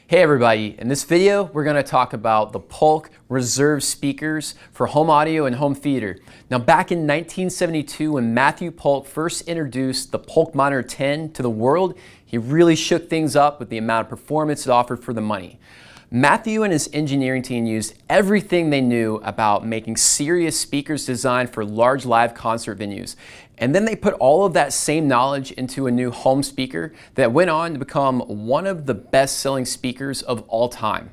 Hey everybody, in this video we're going to talk about the Polk reserve speakers for home audio and home theater. Now back in 1972 when Matthew Polk first introduced the Polk Monitor 10 to the world, he really shook things up with the amount of performance it offered for the money. Matthew and his engineering team used everything they knew about making serious speakers designed for large live concert venues. And then they put all of that same knowledge into a new home speaker that went on to become one of the best-selling speakers of all time.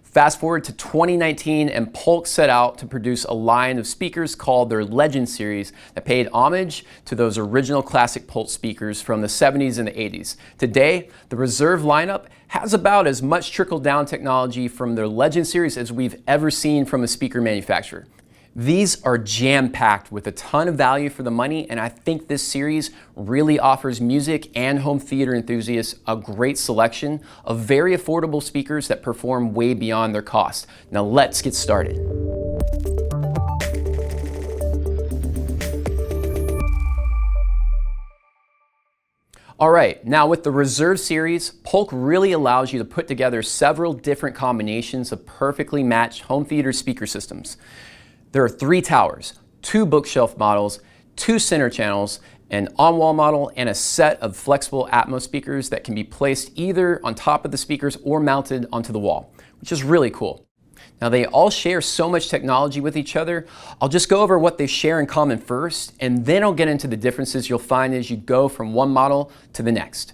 Fast forward to 2019 and Polk set out to produce a line of speakers called their Legend series that paid homage to those original classic Polk speakers from the 70s and the 80s. Today, the reserve lineup has about as much trickle-down technology from their Legend series as we've ever seen from a speaker manufacturer. These are jam-packed with a ton of value for the money, and I think this series really offers music and home theater enthusiasts a great selection of very affordable speakers that perform way beyond their cost. Now let's get started. Alright, now with the Reserve series, Polk really allows you to put together several different combinations of perfectly matched home theater speaker systems. There are 3 towers, 2 bookshelf models, 2 center channels, an on-wall model, and a set of flexible Atmos speakers that can be placed either on top of the speakers or mounted onto the wall, which is really cool. Now they all share so much technology with each other. I'll just go over what they share in common first, and then I'll get into the differences you'll find as you go from one model to the next.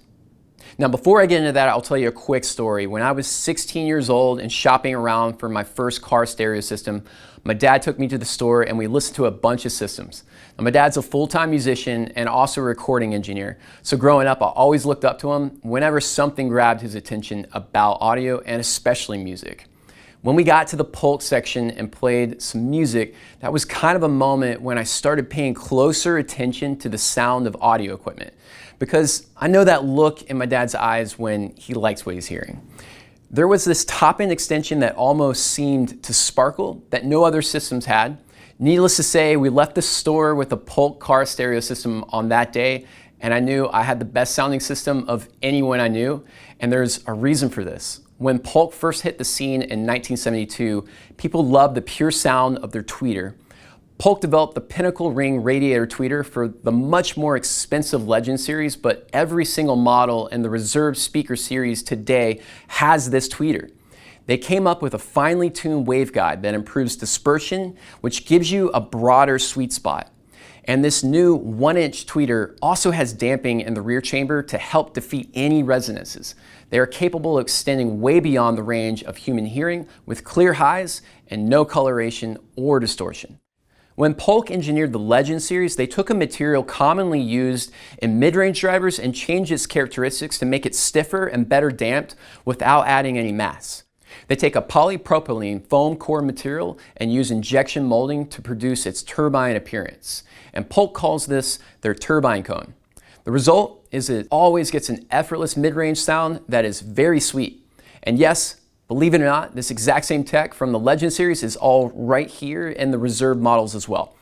Now before I get into that, I'll tell you a quick story. When I was 16 years old and shopping around for my first car stereo system, my dad took me to the store and we listened to a bunch of systems. Now, my dad's a full-time musician and also a recording engineer. So growing up, I always looked up to him whenever something grabbed his attention about audio and especially music. When we got to the Polk section and played some music, that was kind of a moment when I started paying closer attention to the sound of audio equipment. Because I know that look in my dad's eyes when he likes what he's hearing. There was this top-end extension that almost seemed to sparkle that no other systems had. Needless to say, we left the store with a Polk car stereo system on that day, and I knew I had the best sounding system of anyone I knew, and there's a reason for this. When Polk first hit the scene in 1972, people loved the pure sound of their tweeter. Polk developed the pinnacle ring Radiator tweeter for the much more expensive Legend series, but every single model in the Reserve speaker series today has this tweeter. They came up with a finely tuned waveguide that improves dispersion, which gives you a broader sweet spot. And this new 1-inch tweeter also has damping in the rear chamber to help defeat any resonances. They are capable of extending way beyond the range of human hearing with clear highs and no coloration or distortion. When Polk engineered the Legend series, they took a material commonly used in mid-range drivers and changed its characteristics to make it stiffer and better damped without adding any mass. They take a polypropylene foam core material and use injection molding to produce its turbine appearance. And Polk calls this their turbine cone. The result is it always gets an effortless mid-range sound that is very sweet. And yes, believe it or not, this exact same tech from the Legend series is all right here in the Reserve models as well.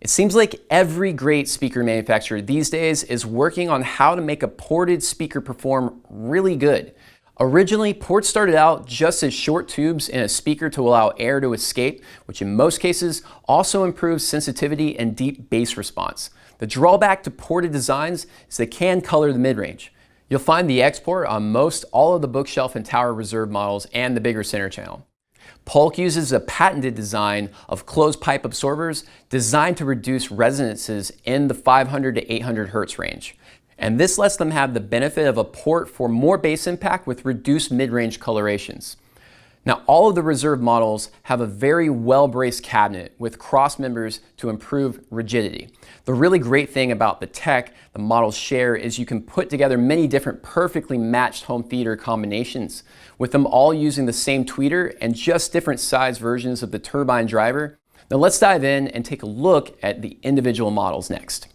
It seems like every great speaker manufacturer these days is working on how to make a ported speaker perform really good. Originally, ports started out just as short tubes in a speaker to allow air to escape, which in most cases also improves sensitivity and deep bass response. The drawback to ported designs is they can color the mid-range. You'll find the export on most all of the bookshelf and tower Reserve models and the bigger center channel. Polk uses a patented design of closed pipe absorbers designed to reduce resonances in the 500 to 800 hertz range. And this lets them have the benefit of a port for more bass impact with reduced mid-range colorations. Now, all of the Reserve models have a very well-braced cabinet with cross members to improve rigidity. The really great thing about the tech the models share is you can put together many different perfectly matched home theater combinations, with them all using the same tweeter and just different size versions of the turbine driver. Now let's dive in and take a look at the individual models next.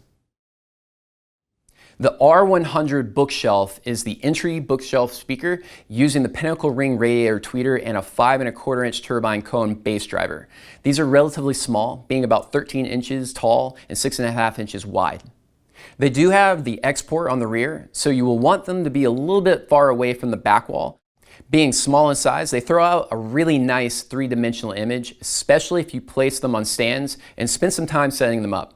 The R100 Bookshelf is the entry bookshelf speaker using the Pinnacle Ring Radiator tweeter and a 5¼ inch turbine cone bass driver. These are relatively small, being about 13 inches tall and 6½ inches wide. They do have the export on the rear, so you will want them to be a little bit far away from the back wall. Being small in size, they throw out a really nice three-dimensional image, especially if you place them on stands and spend some time setting them up.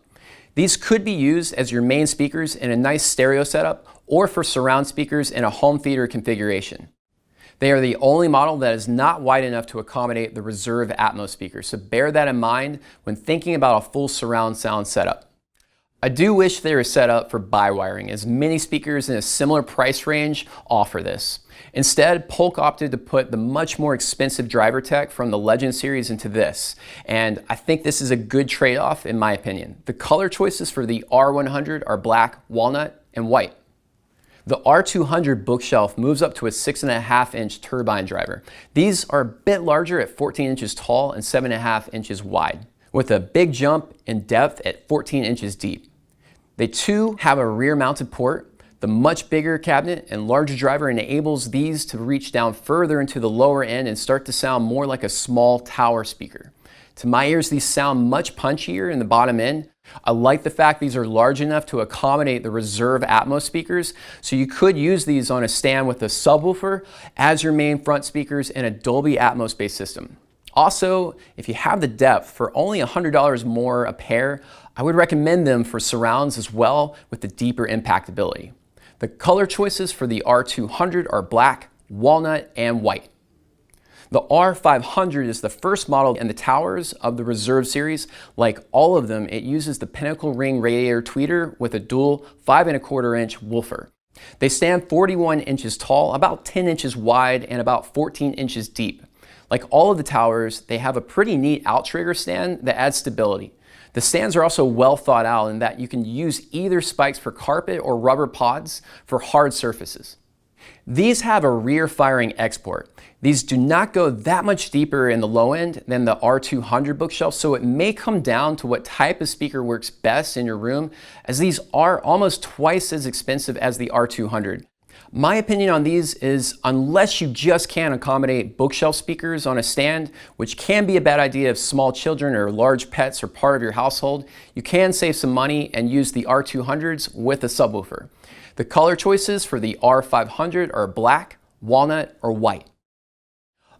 These could be used as your main speakers in a nice stereo setup or for surround speakers in a home theater configuration. They are the only model that is not wide enough to accommodate the Reserve Atmos speaker, so bear that in mind when thinking about a full surround sound setup. I do wish they were set up for by-wiring, as many speakers in a similar price range offer this. Instead, Polk opted to put the much more expensive driver tech from the Legend series into this, and I think this is a good trade-off in my opinion. The color choices for the R100 are black, walnut, and white. The R200 Bookshelf moves up to a 6.5-inch turbine driver. These are a bit larger at 14 inches tall and 7.5 inches wide, with a big jump in depth at 14 inches deep. They too have a rear-mounted port. The much bigger cabinet and larger driver enables these to reach down further into the lower end and start to sound more like a small tower speaker. To my ears, these sound much punchier in the bottom end. I like the fact these are large enough to accommodate the Reserve Atmos speakers, so you could use these on a stand with a subwoofer as your main front speakers and a Dolby Atmos based system. Also, if you have the depth, for only $100 more a pair, I would recommend them for surrounds as well with the deeper impactability. The color choices for the R200 are black, walnut, and white. The R500 is the first model in the Towers of the Reserve series. Like all of them, it uses the Pinnacle Ring Radiator tweeter with a dual 5.25-inch woofer. They stand 41 inches tall, about 10 inches wide, and about 14 inches deep. Like all of the Towers, they have a pretty neat outrigger stand that adds stability. The stands are also well thought out in that you can use either spikes for carpet or rubber pods for hard surfaces. These have a rear firing export. These do not go that much deeper in the low end than the R200 Bookshelf, so it may come down to what type of speaker works best in your room, as these are almost twice as expensive as the R200. My opinion on these is, unless you just can't accommodate bookshelf speakers on a stand, which can be a bad idea if small children or large pets are part of your household, you can save some money and use the R200s with a subwoofer. The color choices for the R500 are black, walnut, or white.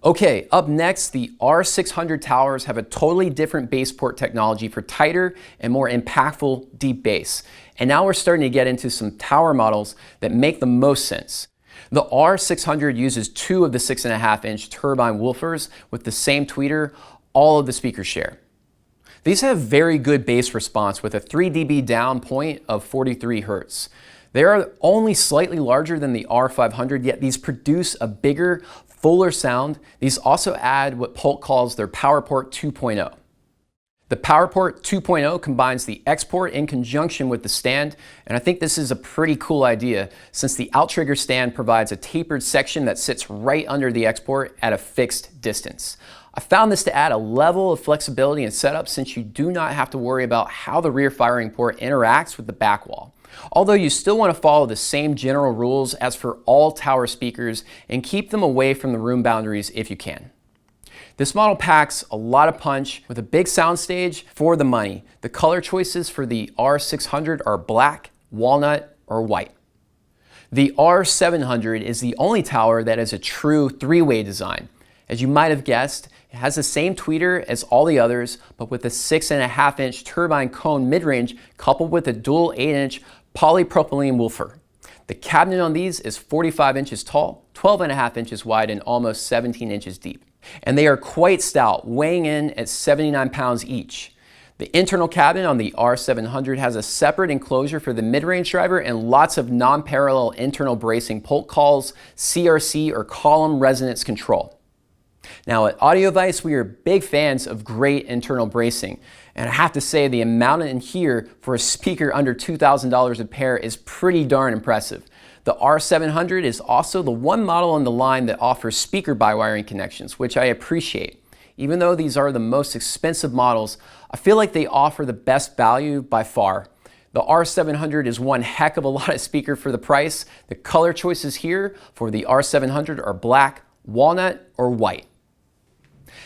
Okay, up next, the R600 Towers have a totally different bass port technology for tighter and more impactful deep bass. And now we're starting to get into some tower models that make the most sense. The R600 uses two of the 6.5-inch turbine woofers with the same tweeter all of the speakers share. These have very good bass response with a 3 dB down point of 43 Hz. They are only slightly larger than the R500, yet these produce a bigger, fuller sound. These also add what Polk calls their PowerPort 2.0. The PowerPort 2.0 combines the export in conjunction with the stand, and I think this is a pretty cool idea since the outrigger stand provides a tapered section that sits right under the export at a fixed distance. I found this to add a level of flexibility in setup since you do not have to worry about how the rear firing port interacts with the back wall. Although you still want to follow the same general rules as for all tower speakers and keep them away from the room boundaries if you can. This model packs a lot of punch with a big soundstage for the money. The color choices for the R600 are black, walnut, or white. The R700 is the only tower that is a true three-way design. As you might have guessed, it has the same tweeter as all the others, but with a 6.5-inch turbine cone mid-range coupled with a dual 8-inch polypropylene woofer. The cabinet on these is 45 inches tall, 12.5 inches wide, and almost 17 inches deep. And they are quite stout, weighing in at 79 pounds each. The internal cabinet on the R700 has a separate enclosure for the mid-range driver and lots of non-parallel internal bracing Polk calls CRC or column resonance control. Now at AudioVice, we are big fans of great internal bracing, and I have to say the amount in here for a speaker under $2,000 a pair is pretty darn impressive. The R700 is also the one model in the line that offers speaker by-wiring connections, which I appreciate. Even though these are the most expensive models, I feel like they offer the best value by far. The R700 is one heck of a lot of speaker for the price. The color choices here for the R700 are black, walnut, or white.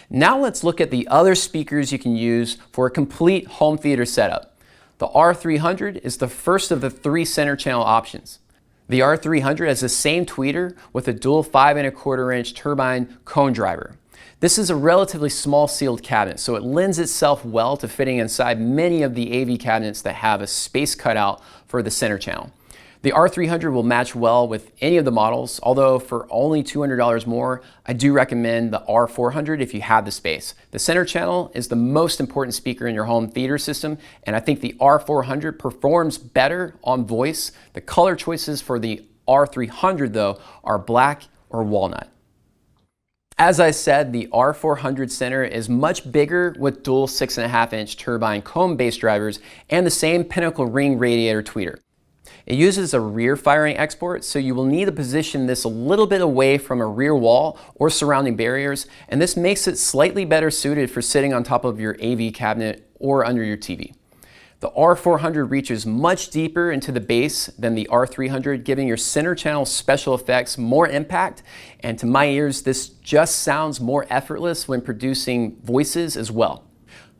Now let's look at the other speakers you can use for a complete home theater setup. The R300 is the first of the three center channel options. The R300 has the same tweeter with a dual 5¼ inch turbine cone driver. This is a relatively small sealed cabinet, so it lends itself well to fitting inside many of the AV cabinets that have a space cutout for the center channel. The R300 will match well with any of the models, although for only $200 more, I do recommend the R400 if you have the space. The center channel is the most important speaker in your home theater system, and I think the R400 performs better on voice. The color choices for the R300 though are black or walnut. As I said, the R400 center is much bigger with dual 6½ inch turbine cone bass drivers and the same pinnacle ring radiator tweeter. It uses a rear firing export, so you will need to position this a little bit away from a rear wall or surrounding barriers, and this makes it slightly better suited for sitting on top of your AV cabinet or under your TV. The R400 reaches much deeper into the bass than the R300, giving your center channel special effects more impact, and to my ears, this just sounds more effortless when producing voices as well.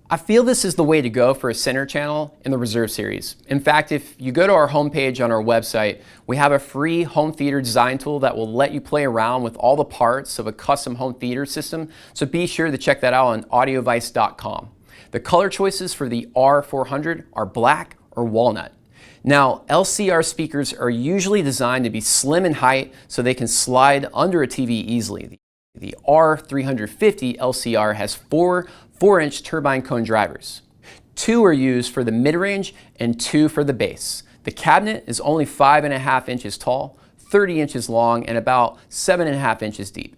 I feel this is the way to go for a center channel in the Reserve series. In fact, if you go to our homepage on our website, we have a free home theater design tool that will let you play around with all the parts of a custom home theater system, so be sure to check that out on audiovice.com. The color choices for the R400 are black or walnut. Now, LCR speakers are usually designed to be slim in height so they can slide under a TV easily. The R350 LCR has four 4-inch turbine cone drivers. 2 are used for the mid-range and 2 for the bass. The cabinet is only 5½ inches tall, 30 inches long, and about 7½ inches deep.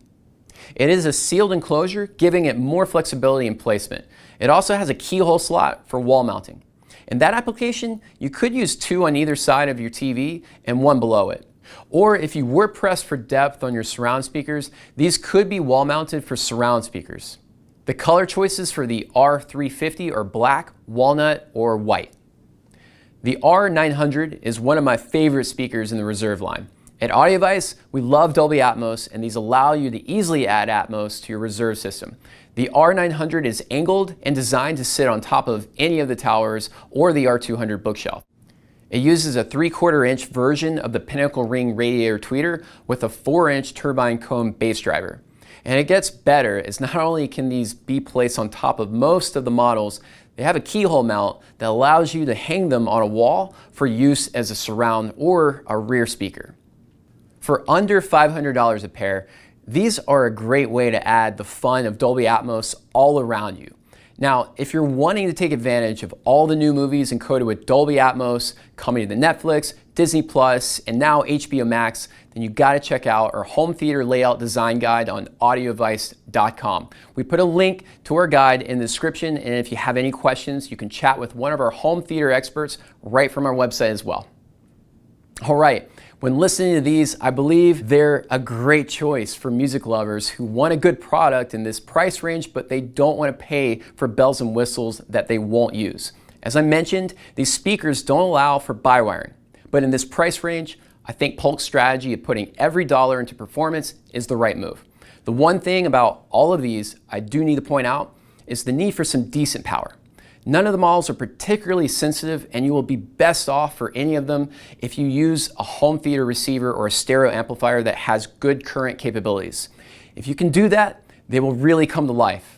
It is a sealed enclosure, giving it more flexibility in placement. It also has a keyhole slot for wall mounting. In that application, you could use 2 on either side of your TV and 1 below it. Or if you were pressed for depth on your surround speakers, these could be wall mounted for surround speakers. The color choices for the R350 are black, walnut, or white. The R900 is one of my favorite speakers in the Reserve line. At AudioVice, we love Dolby Atmos, and these allow you to easily add Atmos to your Reserve system. The R900 is angled and designed to sit on top of any of the towers or the R200 Bookshelf. It uses a 3/4 inch version of the Pinnacle Ring Radiator tweeter with a 4-inch turbine cone bass driver. And it gets better, as not only can these be placed on top of most of the models, they have a keyhole mount that allows you to hang them on a wall for use as a surround or a rear speaker. For under $500 a pair, these are a great way to add the fun of Dolby Atmos all around you. Now, if you're wanting to take advantage of all the new movies encoded with Dolby Atmos coming to the Netflix, Disney Plus, and now HBO Max, then you gotta check out our home theater layout design guide on audiovice.com. We put a link to our guide in the description, and if you have any questions, you can chat with one of our home theater experts right from our website as well. All right. When listening to these, I believe they're a great choice for music lovers who want a good product in this price range, but they don't want to pay for bells and whistles that they won't use. As I mentioned, these speakers don't allow for by-wiring, but in this price range, I think Polk's strategy of putting every dollar into performance is the right move. The one thing about all of these I do need to point out is the need for some decent power. None of the models are particularly sensitive, and you will be best off for any of them if you use a home theater receiver or a stereo amplifier that has good current capabilities. If you can do that, they will really come to life.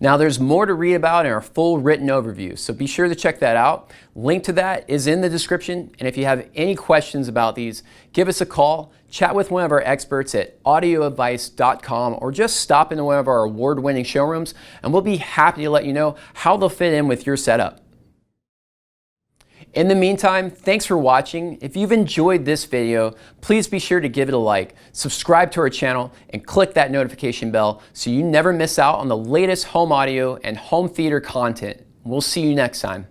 Now, there's more to read about in our full written overview, so be sure to check that out. Link to that is in the description, and if you have any questions about these, give us a call, chat with one of our experts at audioadvice.com, or just stop into one of our award-winning showrooms, and we'll be happy to let you know how they'll fit in with your setup. In the meantime, thanks for watching. If you've enjoyed this video, please be sure to give it a like, subscribe to our channel, and click that notification bell so you never miss out on the latest home audio and home theater content. We'll see you next time.